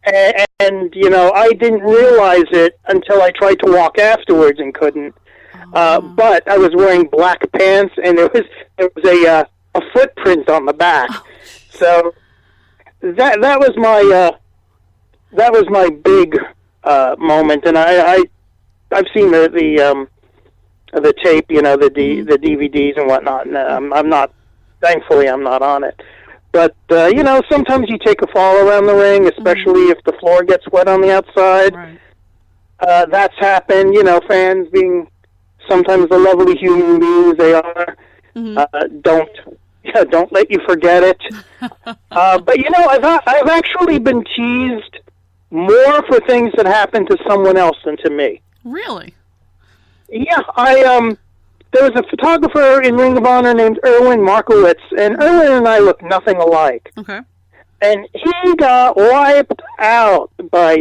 And I didn't realize it until I tried to walk afterwards and couldn't. But I was wearing black pants, and there was a footprint on the back. So that was my big moment, and I've seen the tape, the DVDs and whatnot. And I'm not, thankfully, I'm not on it. But sometimes you take a fall around the ring, especially if the floor gets wet on the outside. Right. That's happened. Fans being sometimes the lovely human beings they are, don't let you forget it. But I've actually been teased more for things that happened to someone else than to me. Really? Yeah, there was a photographer in Ring of Honor named Erwin Markowitz, and Erwin and I look nothing alike. Okay. And he got wiped out by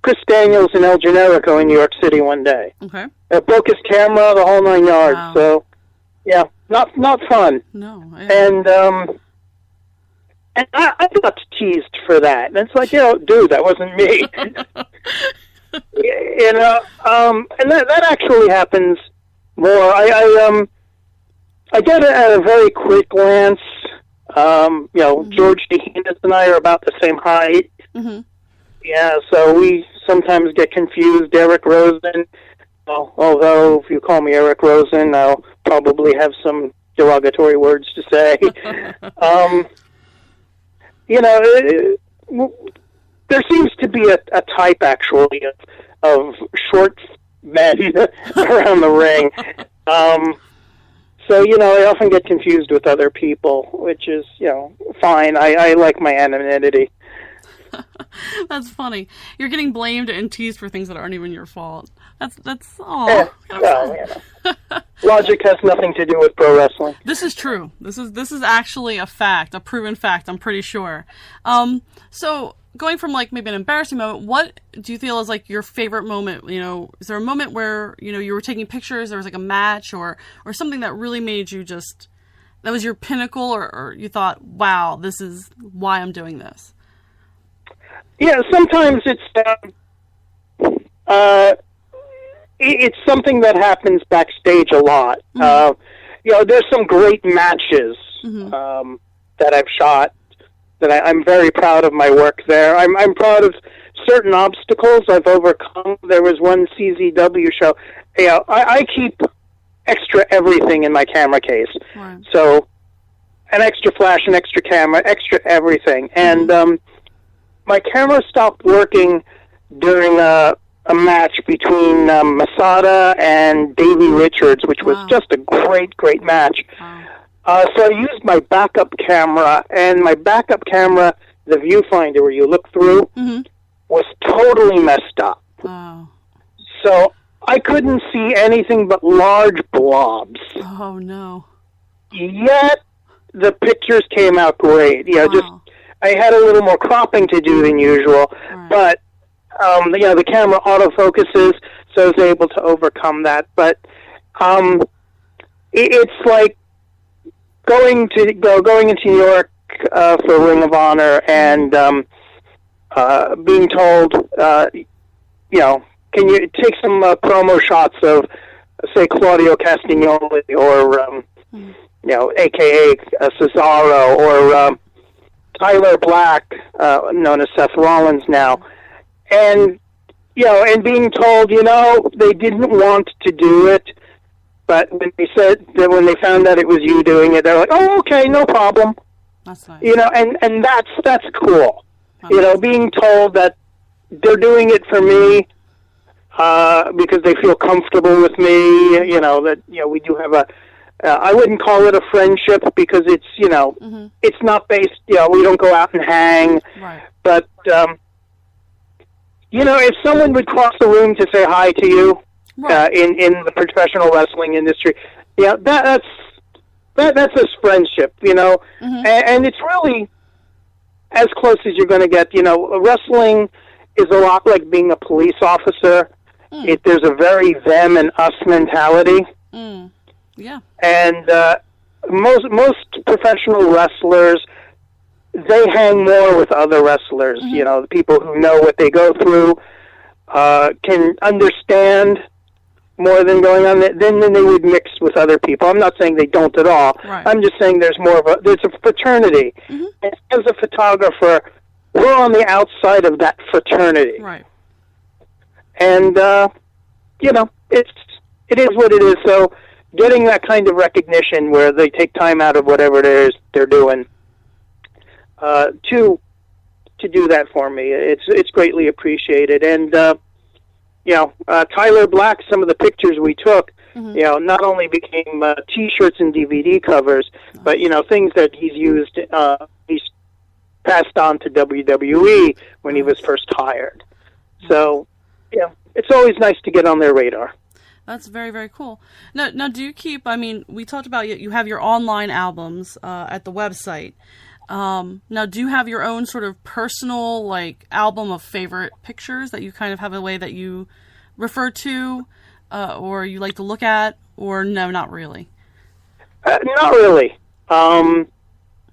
Chris Daniels and El Generico in New York City one day. Okay. Broke his camera, the whole 9 yards. Wow. So, yeah, not fun. No. And I got teased for that. And it's like, dude, that wasn't me. And that actually happens more. I get it at a very quick glance. George DeHenis and I are about the same height. Mm-hmm. Yeah, so we sometimes get confused. Eric Rosen, although if you call me Eric Rosen, I'll probably have some derogatory words to say. There seems to be a type, actually, of short men around the ring. So, I often get confused with other people, which is, fine. I like my anonymity. That's funny. You're getting blamed and teased for things that aren't even your fault. That's Logic has nothing to do with pro wrestling. This is true. This is actually a fact, a proven fact, I'm pretty sure. So going from maybe an embarrassing moment, what do you feel is your favorite moment? Is there a moment where, you were taking pictures, there was a match or something that really made you that was your pinnacle, or you thought, wow, this is why I'm doing this? Yeah, sometimes it's something that happens backstage a lot. Mm-hmm. There's some great matches that I've shot that I'm very proud of my work there. I'm proud of certain obstacles I've overcome. There was one CZW show. I keep extra everything in my camera case. Wow. So an extra flash, an extra camera, extra everything. And my camera stopped working during a match between Masada and Davey Richards, which was just a great match. Wow. So I used my backup camera, and my backup camera, the viewfinder where you look through, was totally messed up. Wow. So I couldn't see anything but large blobs. Oh, no. Yet the pictures came out great. I had a little more cropping to do than usual, but the camera autofocuses, so I was able to overcome that. But it's like going into New York for Ring of Honor and being told, can you take some promo shots of, say, Claudio Castagnoli or a.k.a. Cesaro or Tyler Black, known as Seth Rollins now, and being told, they didn't want to do it, but when they found out it was you doing it, they're like, oh, okay, no problem. That's nice. And that's cool. Being told that they're doing it for me because they feel comfortable with me. We do have I wouldn't call it a friendship because it's, it's not based, we don't go out and hang. Right. But, if someone would cross the room to say hi to you in the professional wrestling industry, that's a friendship, and it's really as close as you're going to get. Wrestling is a lot like being a police officer. There's a very them and us mentality. Yeah. And most professional wrestlers they hang more with other wrestlers. You know, the people who know what they go through can understand more than going on. Then they would mix with other people. I'm not saying they don't at all. Right. I'm just saying there's a fraternity. And as a photographer, we're on the outside of that fraternity. Right. And you know, it is what it is. So getting that kind of recognition where they take time out of whatever it is they're doing to do that for me, it's greatly appreciated. And you know, Tyler Black, some of the pictures we took, you know, not only became T-shirts and DVD covers, but you know, things that he's used, he's passed on to WWE when he was first hired. So, yeah, it's always nice to get on their radar. That's very, very cool. Now, do you keep, I mean, we talked about you have your online albums at the website. Now, do you have your own sort of personal, like, album of favorite pictures that you kind of have a way that you refer to or you like to look at, or no, not really? Not really.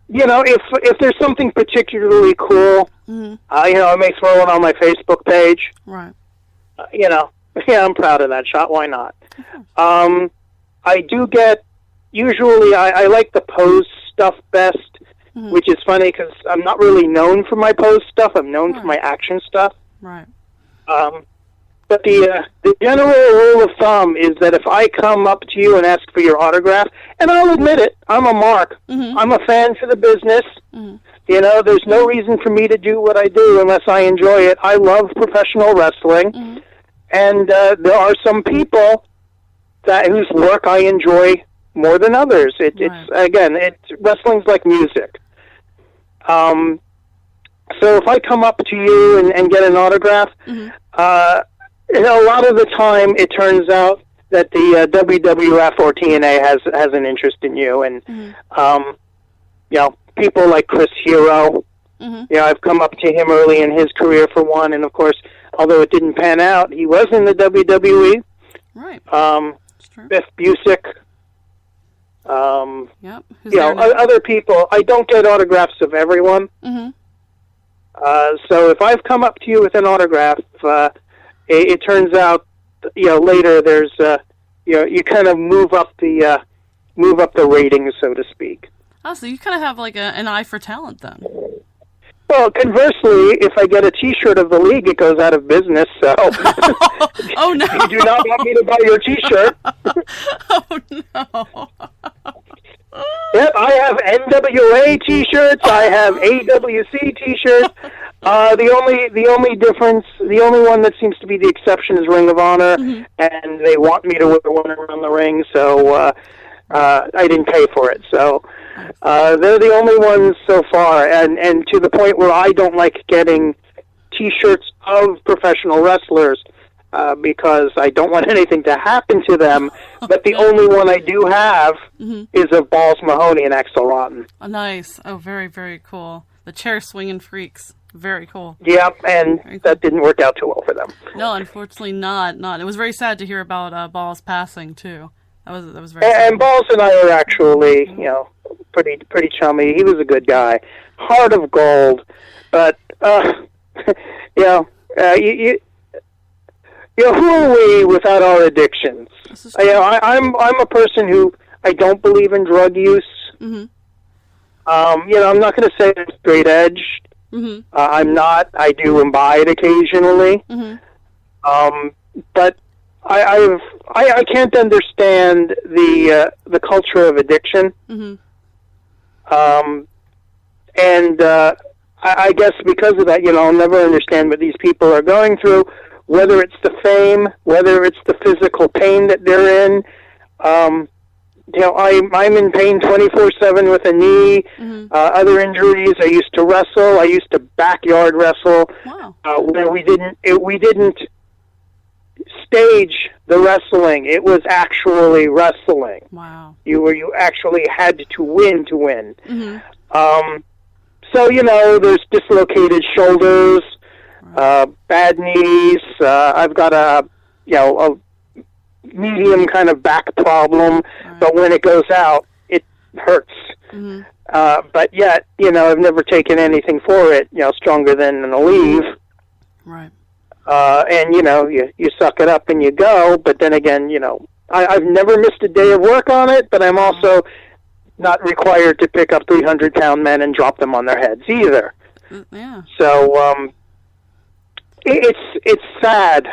You know, if there's something particularly cool, you know, I may throw it on my Facebook page. Right. You know, yeah, I'm proud of that shot. Why not? I do get, usually I like the pose stuff best, which is funny because I'm not really known for my pose stuff. I'm known for my action stuff. Right. But the general rule of thumb is that if I come up to you and ask for your autograph, and I'll admit it, I'm a mark. I'm a fan for the business. You know, there's no reason for me to do what I do unless I enjoy it. I love professional wrestling, and there are some people whose work I enjoy more than others. Wrestling's like music. So if I come up to you and get an autograph, you know, a lot of the time it turns out that the WWF or TNA has an interest in you, and you know, people like Chris Hero. You know, I've come up to him early in his career for one, and of course, although it didn't pan out, he was in the WWE. Right. Biff Busick. Yep. You know, other people. I don't get autographs of everyone. So if I've come up to you with an autograph, it turns out, you know, later there's, you know, you kind of move up the ratings, so to speak. Oh, so you kind of have like an eye for talent then. Well, conversely, if I get a T-shirt of the league, it goes out of business. So, oh no! You do not want me to buy your T-shirt. Oh no! Yep, I have NWA T-shirts. I have AWC T-shirts. The only difference, the only one that seems to be the exception is Ring of Honor, and they want me to wear one around the ring, so I didn't pay for it. So they're the only ones so far, and to the point where I don't like getting T-shirts of professional wrestlers because I don't want anything to happen to them. But the only one I do have is of Balls Mahoney and Axel Rotten. Oh, nice. Oh, very, very cool. The chair swinging freaks. Very cool. Yep, and that didn't work out too well for them. No, unfortunately not. It was very sad to hear about Balls passing too. That was very sad. And Balls and I are actually, you know, pretty chummy. He was a good guy, heart of gold. But you know, who are we without our addictions? You know, I'm a person who I don't believe in drug use. You know, I'm not going to say I'm straight edge. I'm not. I do imbibe occasionally. But I can't understand the culture of addiction. And I guess because of that, you know, I'll never understand what these people are going through, whether it's the fame, whether it's the physical pain that they're in. You know, I'm in pain 24/7 with a knee, other injuries. I used to wrestle. I used to backyard wrestle. Wow. Where we didn't stage the wrestling. It was actually wrestling. Wow. You actually had to win to win. So, you know, there's dislocated shoulders, bad knees. I've got a medium kind of back problem, but when it goes out, it hurts. But yet, I've never taken anything for it, stronger than an Aleve. Right. And, you suck it up and you go. But then again, I've never missed a day of work on it, but I'm also not required to pick up 300-pound men and drop them on their heads either. Yeah. So it's sad,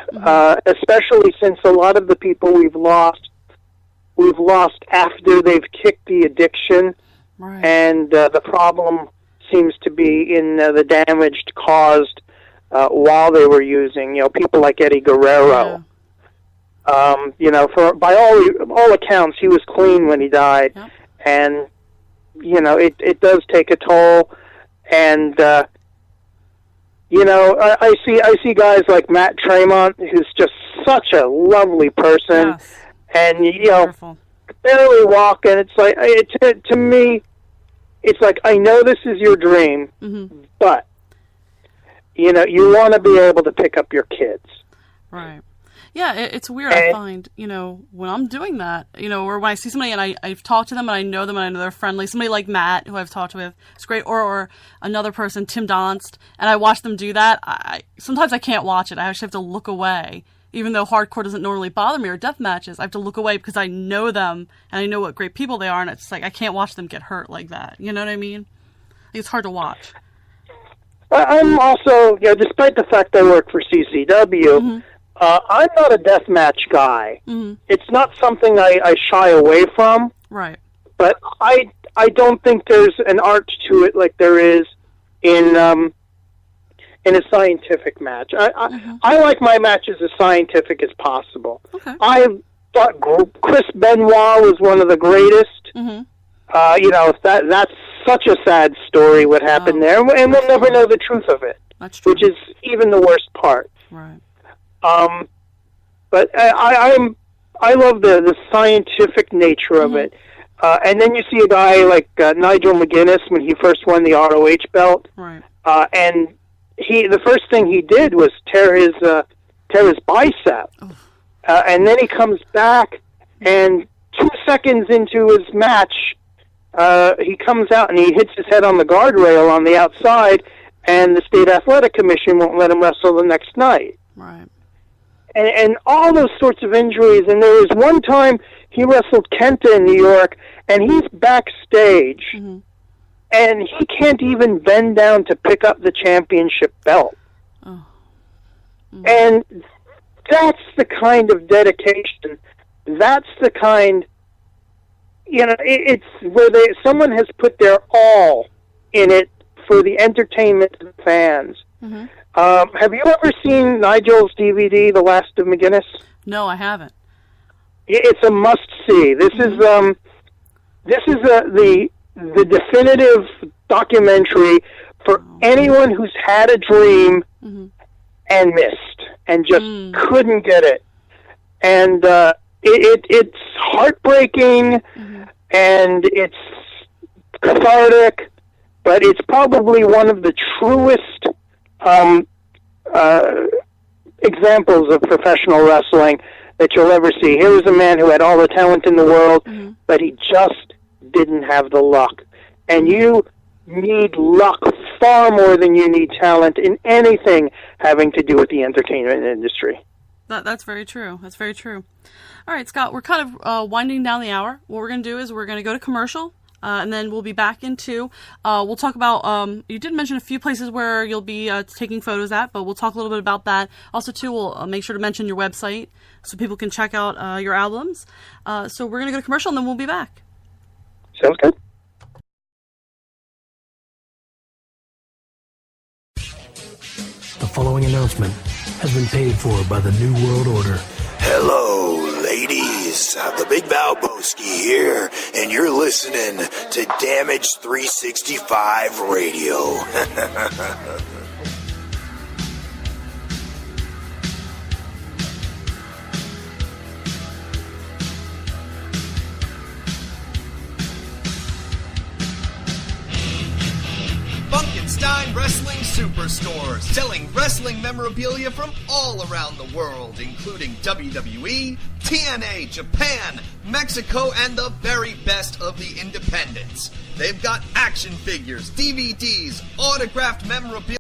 especially since a lot of the people we've lost after they've kicked the addiction, right. And the problem seems to be in the damage caused while they were using. People like Eddie Guerrero. Yeah. By all accounts, he was clean when he died, yep. And it does take a toll. And I see guys like Matt Tremont, who's just such a lovely person, Yes. and Wonderful. barely walk. And it's like to me, it's like, I know this is your dream, but you want to be able to pick up your kids. Right. Yeah, it's weird. I find, when I'm doing that, or when I see somebody and I've talked to them and I know them and I know they're friendly, somebody like Matt, who I've talked with, it's great, or another person, Tim Donst, and I watch them do that, sometimes I can't watch it. I actually have to look away. Even though hardcore doesn't normally bother me, or death matches, I have to look away because I know them and I know what great people they are, and it's like I can't watch them get hurt like that. You know what I mean? It's hard to watch. I'm also, despite the fact I work for CCW, I'm not a deathmatch guy. It's not something I shy away from. Right. But I don't think there's an art to it like there is in a scientific match. I like my matches as scientific as possible. Okay. I thought Chris Benoit was one of the greatest. That's such a sad story what happened there, and we'll never know the truth of it. That's true. Which is even the worst part. Right. But I love the scientific nature of it. And then you see a guy like Nigel McGuinness when he first won the ROH belt. Right. And the first thing he did was tear his bicep. And then he comes back, and 2 seconds into his match, he comes out and he hits his head on the guardrail on the outside, and the State Athletic Commission won't let him wrestle the next night. Right. And all those sorts of injuries. And there was one time he wrestled Kenta in New York, and he's backstage, and he can't even bend down to pick up the championship belt. And that's the kind of dedication. That's the kind, it's where someone has put their all in it for the entertainment of the fans. Have you ever seen Nigel's DVD, The Last of McGuinness? No, I haven't. It's a must-see. This is the definitive documentary for anyone who's had a dream and missed and just couldn't get it. And it's heartbreaking and it's cathartic, but it's probably one of the truest examples of professional wrestling that you'll ever see. Here was a man who had all the talent in the world, but he just didn't have the luck. And you need luck far more than you need talent in anything having to do with the entertainment industry. That's very true. That's very true. All right, Scott, we're kind of winding down the hour. What we're going to do is we're going to go to commercial, and then we'll be back into, we'll talk about, you did mention a few places where you'll be taking photos at, but we'll talk a little bit about that. Also, too, we'll make sure to mention your website so people can check out your albums. So we're going to go to commercial, and then we'll be back. Sounds good. The following announcement has been paid for by the New World Order. Hello, ladies. The Big Valboski here, and you're listening to Damage 365 Radio. Finkelstein Wrestling Superstore, selling wrestling memorabilia from all around the world, including WWE, TNA, Japan, Mexico, and the very best of the independents. They've got action figures, DVDs, autographed memorabilia,